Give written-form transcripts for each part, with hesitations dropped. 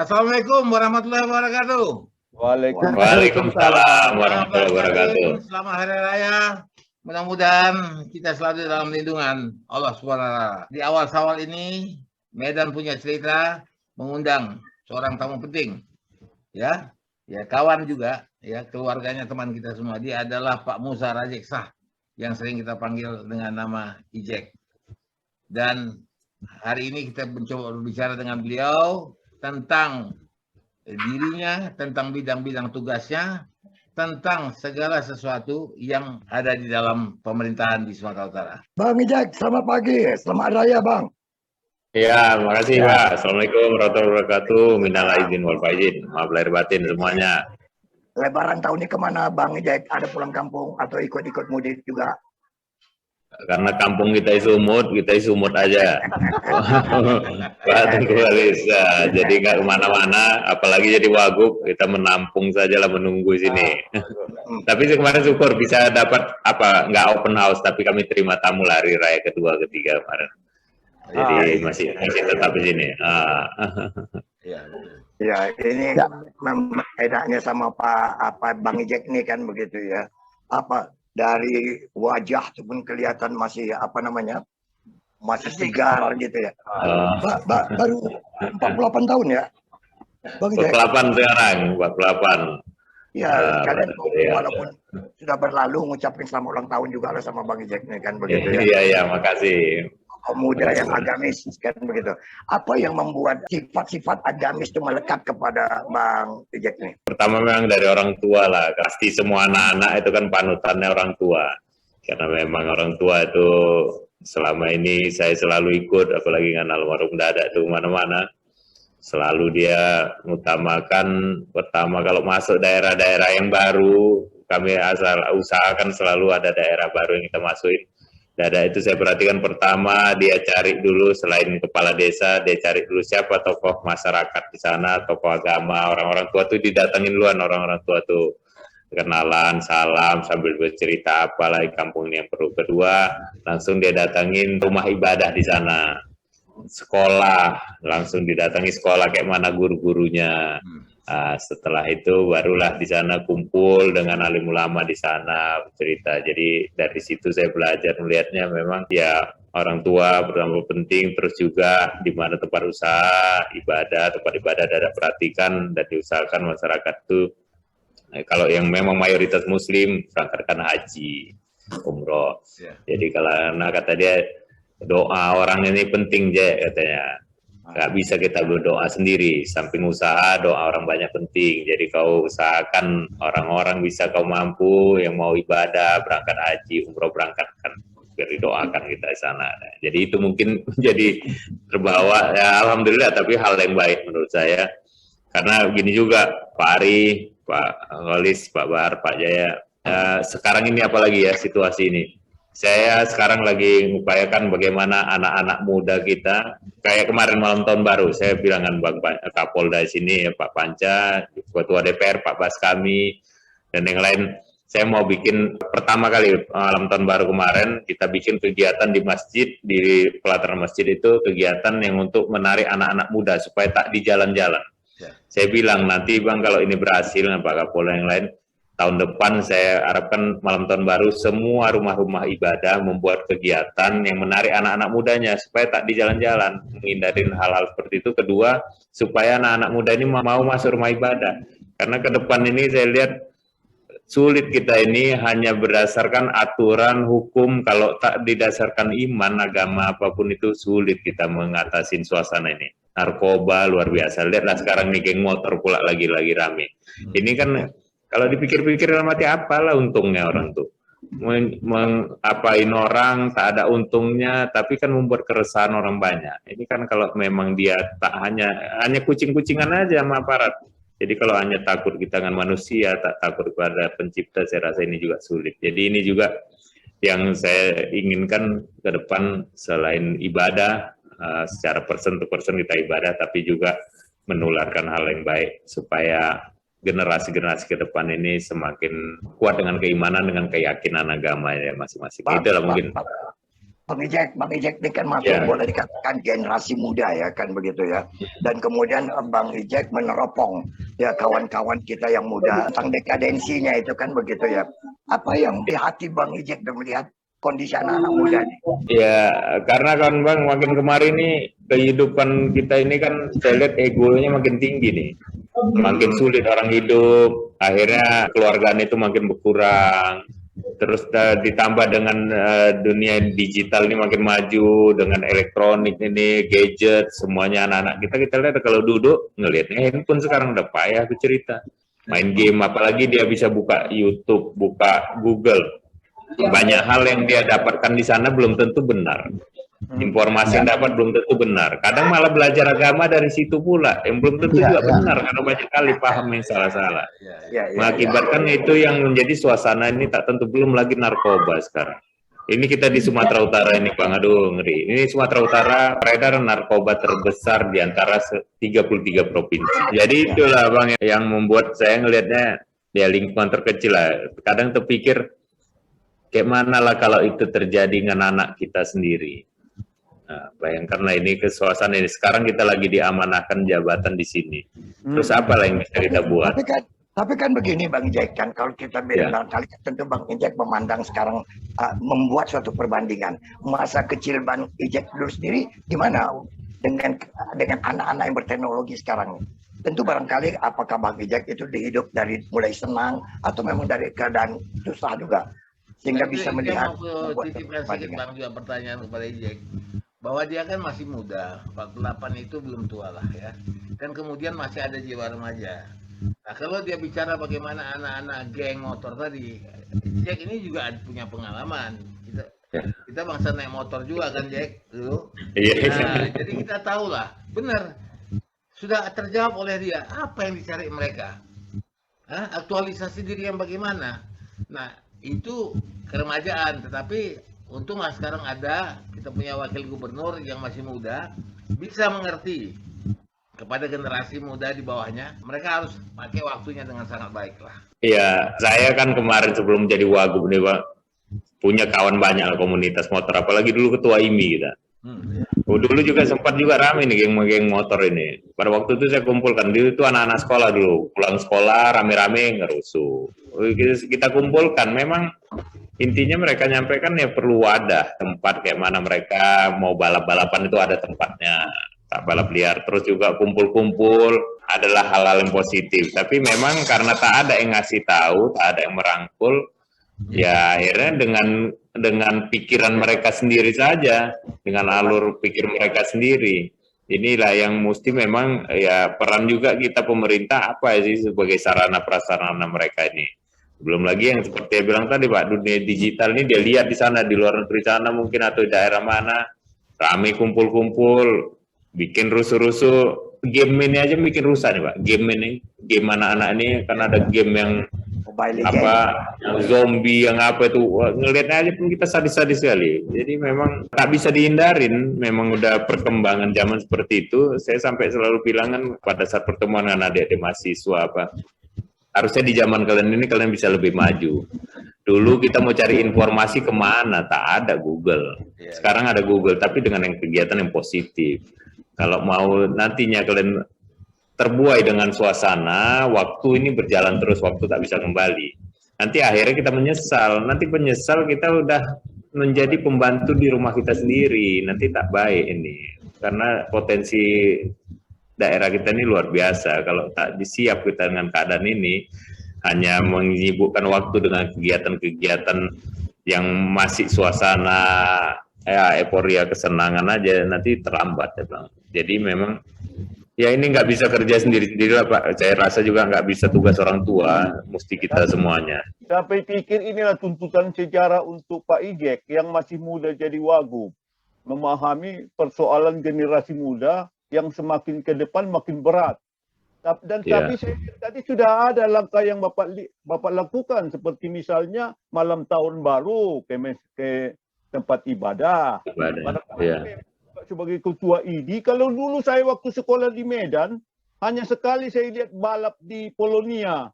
Assalamualaikum warahmatullahi wabarakatuh. Waalaikumsalam warahmatullahi wabarakatuh. Selamat Hari Raya. Mudah-mudahan kita selalu dalam lindungan Allah SWT. Di awal Syawal ini, Medan punya cerita mengundang seorang tamu penting, ya kawan juga, ya keluarganya teman kita semua. Dia adalah Pak Musa Rajeksah yang sering kita panggil dengan nama Ijek. Dan hari ini kita mencoba berbicara dengan beliau tentang dirinya, tentang bidang-bidang tugasnya, tentang segala sesuatu yang ada di dalam pemerintahan di Sumatera Utara. Bang Ijek, selamat pagi, selamat Raya Bang. Ya, makasih Pak. Assalamualaikum warahmatullahi wabarakatuh. Minal aidin wal faizin. Maaf lahir batin semuanya. Lebaran tahun ini kemana Bang Ijek? Ada pulang kampung atau ikut-ikut mudik juga? Karena kampung kita sumut aja. Pak Tengku Alisa. Jadi nggak kemana-mana, apalagi jadi wagub, kita menampung saja lah, menunggu sini. Tapi kemarin syukur bisa dapat nggak open house, tapi kami terima tamu hari raya kedua, ketiga kemarin. Jadi masih tetap di sini. Ya, ini bedanya sama Bang Ijek ini kan begitu ya. Dari wajah pun kelihatan masih masih segar gitu ya. Baru 48 tahun ya, Bang Ijek. 48 sekarang, 48. Ya, kalian walaupun sudah berlalu ngucapin selamat ulang tahun juga lah sama Bang Ijek ini kan begitu ya. Iya, makasih. Pemuda yang agamis kan begitu. Apa yang membuat sifat-sifat agamis itu melekat kepada Bang Ijek ini? Pertama memang dari orang tua lah. Pasti semua anak-anak itu kan panutannya orang tua. Karena memang orang tua itu selama ini saya selalu ikut, apalagi dengan almarhum Dada itu mana-mana. Selalu dia mengutamakan, pertama kalau masuk daerah-daerah yang baru, kami asal usahakan selalu ada daerah baru yang kita masukin. Dada itu saya perhatikan pertama dia cari dulu selain kepala desa, dia cari dulu siapa tokoh masyarakat di sana, tokoh agama, orang-orang tua tuh didatangin duluan, orang-orang tua tuh kenalan, salam sambil bercerita apalah di kampung ini yang perlu. Kedua, langsung dia datangin rumah ibadah di sana, sekolah, langsung didatangi sekolah kayak mana guru-gurunya. Setelah itu barulah di sana kumpul dengan alim ulama di sana cerita. Jadi dari situ saya belajar melihatnya memang ya orang tua pertama penting, terus juga di mana tempat usaha tempat ibadah ada perhatikan dan diusahakan masyarakat itu kalau yang memang mayoritas muslim berangkatkan haji, umroh. Jadi kalau anak kata dia doa orang ini penting katanya. Nggak bisa kita berdoa sendiri, samping usaha doa orang banyak penting. Jadi kau usahakan orang-orang bisa kau mampu yang mau ibadah, berangkat haji, umroh berangkatkan, biar didoakan kita di sana. Jadi itu mungkin menjadi terbawa, ya alhamdulillah, tapi hal yang baik menurut saya. Karena begini juga Pak Ari, Pak Holis, Pak Bahar, Pak Jaya, sekarang ini apalagi ya situasi ini. Saya sekarang lagi mengupayakan bagaimana anak-anak muda kita, kayak kemarin malam tahun baru, saya bilangan Bang Kapolda di sini, ya, Pak Panca, Ketua DPR, Pak Baskami, dan yang lain. Saya mau bikin pertama kali malam tahun baru kemarin, kita bikin kegiatan di masjid, di pelataran masjid itu, kegiatan yang untuk menarik anak-anak muda, supaya tak di jalan-jalan. Saya bilang, nanti Bang kalau ini berhasil, Pak Kapolda yang lain, tahun depan saya harapkan malam tahun baru semua rumah-rumah ibadah membuat kegiatan yang menarik anak-anak mudanya supaya tak di jalan-jalan, menghindarin hal-hal seperti itu. Kedua, supaya anak-anak muda ini mau masuk rumah ibadah. Karena ke depan ini saya lihat sulit kita ini hanya berdasarkan aturan hukum, kalau tak didasarkan iman, agama apapun itu sulit kita mengatasi suasana ini. Narkoba luar biasa. Lihatlah sekarang nih geng motor pula lagi rame. Ini kan kalau dipikir-pikir dalam hati apalah untungnya orang tuh mengapain orang tak ada untungnya, tapi kan membuat keresahan orang banyak. Ini kan kalau memang dia tak hanya kucing-kucingan aja sama aparat. Jadi kalau hanya takut kita dengan manusia, tak takut kepada pencipta, saya rasa ini juga sulit. Jadi ini juga yang saya inginkan ke depan, selain ibadah secara person to person kita ibadah, tapi juga menularkan hal yang baik supaya generasi-generasi ke depan ini semakin kuat dengan keimanan, dengan keyakinan agamanya masing-masing. Itulah mungkin. Bang Ijek ini kan masuk boleh dikatakan generasi muda ya kan begitu ya. Dan kemudian Bang Ijek meneropong ya kawan-kawan kita yang muda tentang dekadensinya itu kan begitu ya. Apa yang di hati Bang Ijek melihat kondisi anak-anak muda nih? Ya, karena kan Bang, makin kemarin nih kehidupan kita ini kan saya lihat egonya makin tinggi nih. Makin sulit orang hidup, akhirnya keluargaan itu makin berkurang. Terus ditambah dengan dunia digital ini makin maju, dengan elektronik ini, gadget, semuanya anak-anak kita lihat kalau duduk ngelihatnya handphone sekarang udah payah tuh cerita. Main game, apalagi dia bisa buka YouTube, buka Google. Banyak hal yang dia dapatkan di sana belum tentu benar. Informasi yang dapat belum tentu benar. Kadang malah belajar agama dari situ pula, yang belum tentu juga benar karena banyak kali paham yang salah-salah. Mengakibatkan itu yang menjadi suasana ini tak tentu, belum lagi narkoba sekarang. Ini kita di Sumatera Utara ini Bang, aduh ngeri. Ini Sumatera Utara peredaran narkoba terbesar di antara 33 provinsi. Jadi itulah Bang yang membuat saya ngelihatnya ya lingkungan terkecil lah. Kadang terpikir kayak mana lah kalau itu terjadi dengan anak kita sendiri. Nah, bayangkanlah ini ke suasana ini. Sekarang kita lagi diamanahkan jabatan di sini. Terus apa lah yang bisa kita buat? Tapi kan begini Bang Ijek kan, kalau kita bilang kali tentu Bang Ijek memandang sekarang membuat suatu perbandingan. Masa kecil Bang Ijek dulu sendiri gimana dengan anak-anak yang berteknologi sekarang? Tentu barangkali apakah Bang Ijek itu dihidup dari mulai senang atau memang dari keadaan susah juga? Sehingga bisa melihat titipkan sedikit Bang juga pertanyaan kepada Ijek bahwa dia kan masih muda, 48 itu belum tua lah ya, dan kemudian masih ada jiwa remaja. Nah kalau dia bicara bagaimana anak-anak geng motor tadi, Jack ini juga punya pengalaman. Kita bangsa naik motor juga kan Jack dulu. Nah, jadi kita tahu lah, benar sudah terjawab oleh dia apa yang dicari mereka. Aktualisasi diri yang bagaimana. Nah itu keremajaan, tetapi untunglah sekarang ada kita punya wakil gubernur yang masih muda, bisa mengerti kepada generasi muda di bawahnya, mereka harus pakai waktunya dengan sangat baik lah. Iya, saya kan kemarin sebelum jadi wagub nih Pak, punya kawan banyak komunitas motor, apalagi dulu ketua IMI kita. Dulu juga sempat juga ramai nih geng-geng motor ini. Pada waktu itu saya kumpulkan, dulu itu anak-anak sekolah dulu, pulang sekolah rame-rame ngerusuh. Kita kumpulkan, memang intinya mereka nyampaikan ya perlu wadah, tempat kayak mana mereka mau balap-balapan itu ada tempatnya. Tak balap liar, terus juga kumpul-kumpul adalah hal-hal yang positif. Tapi memang karena tak ada yang ngasih tahu, tak ada yang merangkul, ya akhirnya dengan pikiran mereka sendiri saja, dengan alur pikir mereka sendiri. Inilah yang mesti memang ya peran juga kita pemerintah apa sih sebagai sarana prasarana mereka ini. Belum lagi yang seperti yang bilang tadi Pak, dunia digital ini dia lihat di sana, di luar negeri sana mungkin atau di daerah mana, rame kumpul-kumpul, bikin rusuh-rusuh. Game ini aja bikin rusak nih Pak, game ini, game anak-anak ini, karena ada game yang apa, yang zombie, yang apa itu, ngelihatnya aja pun kita sadis-sadis sekali. Jadi memang tak bisa dihindarin, memang udah perkembangan zaman seperti itu. Saya sampai selalu bilang kan pada saat pertemuan dengan adik-adik mahasiswa apa, harusnya di zaman kalian ini kalian bisa lebih maju. Dulu kita mau cari informasi kemana, tak ada Google. Sekarang ada Google, tapi dengan yang kegiatan yang positif. Kalau mau nantinya kalian terbuai dengan suasana, waktu ini berjalan terus, waktu tak bisa kembali. Nanti akhirnya kita menyesal, nanti penyesal kita udah menjadi pembantu di rumah kita sendiri, nanti tak baik ini. Karena potensi daerah kita ini luar biasa, kalau tak disiap kita dengan keadaan ini, hanya menyibukkan waktu dengan kegiatan-kegiatan yang masih suasana ya euforia kesenangan aja, nanti terlambat ya Bang. Jadi memang ya ini nggak bisa kerja sendiri-sendiri lah Pak. Saya rasa juga nggak bisa tugas orang tua, mesti kita semuanya. Sampai pikir inilah tuntutan sejarah untuk Pak Ijek yang masih muda jadi wagub, memahami persoalan generasi muda yang semakin ke depan makin berat. Dan tapi saya tadi sudah ada langkah yang Bapak lakukan, seperti misalnya malam tahun baru ke tempat ibadah. Sebagai ketua ID, kalau dulu saya waktu sekolah di Medan, hanya sekali saya lihat balap di Polonia.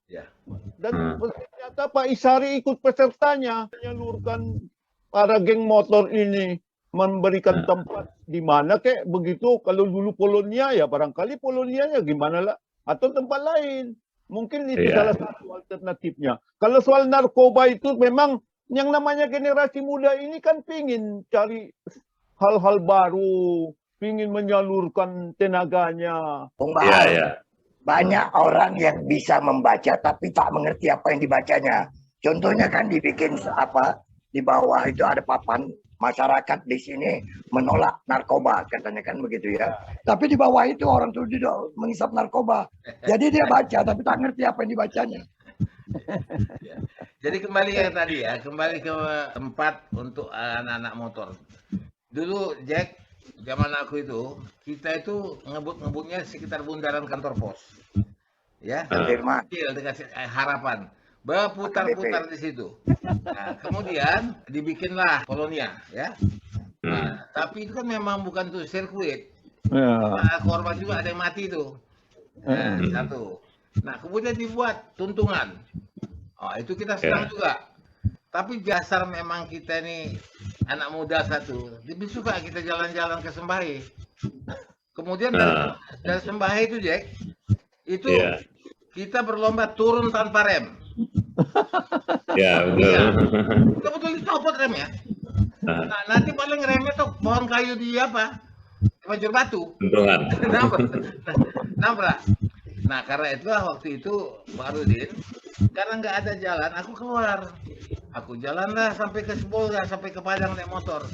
Dan ternyata Pak Isari ikut pesertanya, menyalurkan para geng motor ini memberikan tempat di mana kayak begitu. Kalau dulu Polonia ya barangkali Polonianya gimana lah, atau tempat lain. Mungkin itu salah satu alternatifnya. Kalau soal narkoba itu memang yang namanya generasi muda ini kan pingin cari hal-hal baru, pingin menyalurkan tenaganya. Bung Bahar, banyak orang yang bisa membaca tapi tak mengerti apa yang dibacanya. Contohnya kan dibikin apa, di bawah itu ada papan, masyarakat di sini menolak narkoba, katanya kan begitu ya. Tapi di bawah itu orang tuh tidak menghisap narkoba. Jadi dia baca tapi tak ngerti apa yang dibacanya. Jadi kembali yang tadi ya, kembali ke tempat untuk anak-anak motor. Dulu Jack, zaman aku itu, kita itu ngebut-ngebutnya sekitar bundaran kantor pos. Ya, kecil dekat Harapan. Berputar-putar di situ. Nah, kemudian dibikinlah Polonia, ya. Nah, tapi itu kan memang bukan tuh sirkuit. Nah, korban juga ada yang mati itu. Nah, satu. Nah, kemudian dibuat tuntungan. Oh, itu kita senang juga. Tapi dasar memang kita ini anak muda satu. Lebih suka kita jalan-jalan ke Sembahi. Kemudian dari Sembahi itu, Jack, itu kita berlomba turun tanpa rem. Ya, betul. Betul dicopot rem ya. Nah, nanti paling remnya tuh pohon kayu di apa? Pancur batu. Tuntungan. Nabrak. Nah, karena itulah waktu itu Pak Rudin, karena nggak ada jalan, aku keluar. Aku jalanlah sampai ke Sebolga, sampai ke Padang naik motor.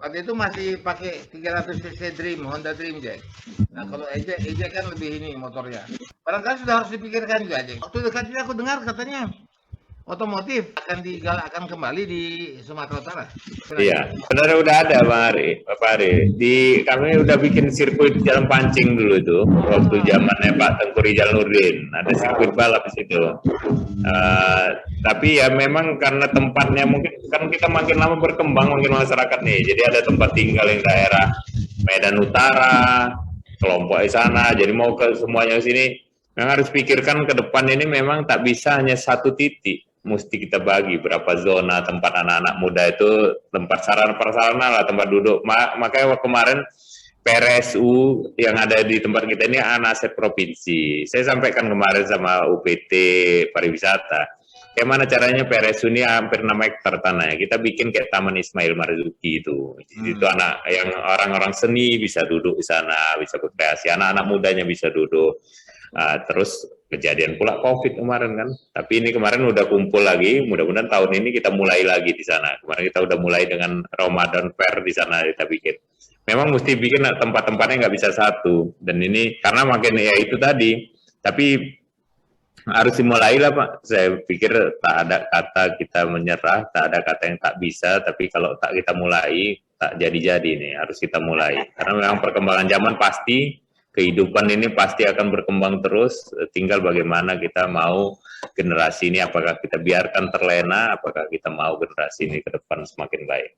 Waktu itu masih pakai 300 cc Dream, Honda Dream, Jack. Nah, kalau EJ kan lebih ini motornya. Barangkali sudah harus dipikirkan juga, Jack. Waktu dekat ini aku dengar katanya otomotif akan digalakkan kembali di Sumatera Utara. Iya, sebenarnya udah ada Pak Ari. Kami udah bikin sirkuit jalan pancing dulu itu, waktu zamannya Pak Tengku Rizal Nurdin. Ada sirkuit balap di situ. Tapi ya memang karena tempatnya mungkin kan kita makin lama berkembang makin masyarakat nih. Jadi ada tempat tinggal yang daerah Medan Utara, kelompok di sana. Jadi mau ke semuanya sini, memang harus pikirkan ke depan ini memang tak bisa hanya satu titik. Mesti kita bagi berapa zona tempat anak-anak muda itu, tempat sarana-prasarana lah, tempat duduk. Makanya kemarin PRSU yang ada di tempat kita ini aset provinsi. Saya sampaikan kemarin sama UPT pariwisata, bagaimana caranya PRSU ini hampir 6 hektar tanahnya kita bikin kayak Taman Ismail Marzuki itu. Itu anak yang orang-orang seni bisa duduk di sana, bisa berkreasi, anak-anak mudanya bisa duduk. Terus kejadian pula COVID kemarin kan, tapi ini kemarin udah kumpul lagi, mudah-mudahan tahun ini kita mulai lagi di sana. Kemarin kita udah mulai dengan Ramadan Fair di sana kita bikin. Memang mesti bikin tempat-tempatnya nggak bisa satu, dan ini karena makin ya itu tadi, tapi harus dimulai lah Pak. Saya pikir tak ada kata kita menyerah, tak ada kata yang tak bisa, tapi kalau tak kita mulai, tak jadi-jadi nih, harus kita mulai. Karena memang perkembangan zaman pasti, kehidupan ini pasti akan berkembang terus, tinggal bagaimana kita mau generasi ini, apakah kita biarkan terlena, apakah kita mau generasi ini ke depan semakin baik.